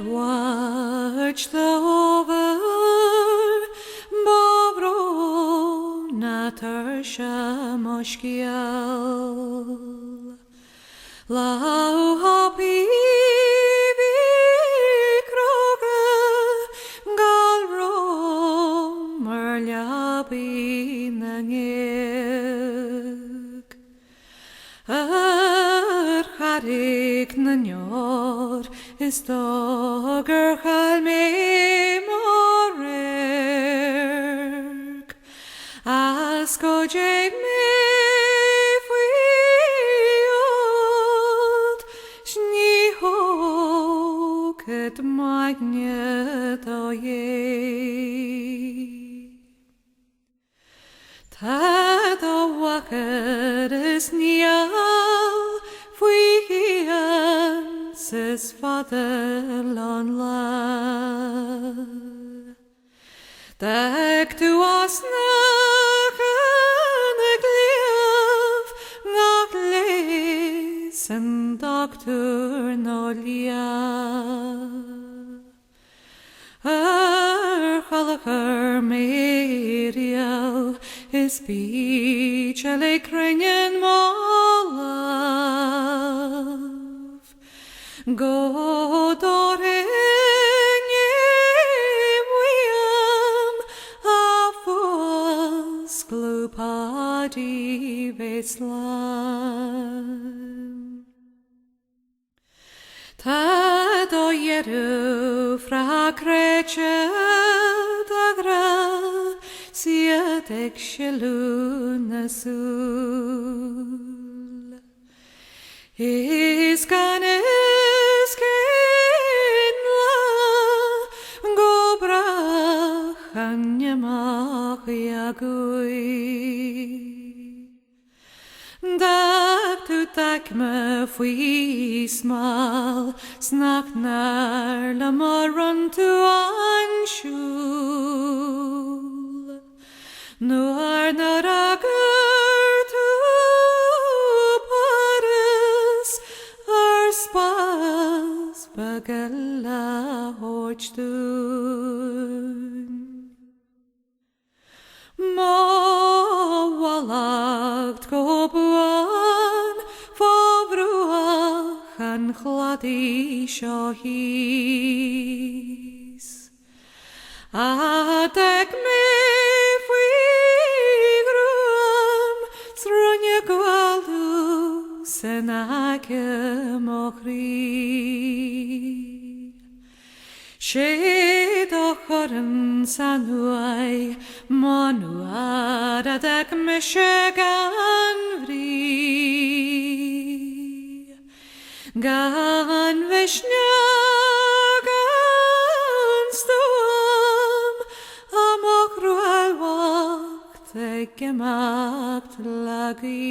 dwach over bovro na tersha moshkiel lau happy vikroga galro merlabi nangek Harik na nyor is dogger chal me morek as go jeg me fiot sni hoket magnet o ye Tad o waker is nial Says Fatherland love Dag to us nach gliaf nach les and doctor nolia Chalacher Meriel is speech a le kringen Godorenje wiam afos glupadi veslam Tad o jeru fra krece dagra siat exceluna sul Is canes Nyamach yagui Dag tu tak me fui smal Snak nar la morgon tu anshul Nuar narager tu pares Ar spas bagalla hojdun Mo walagt gobuan Fovruach an chladi shohis Adeg me figrum Srunye gwaldu senake mochri Shed ochoren sanuai Monuar adeg meshegan vri Gan vishnagan stom Amokru al wacht gemacht lagi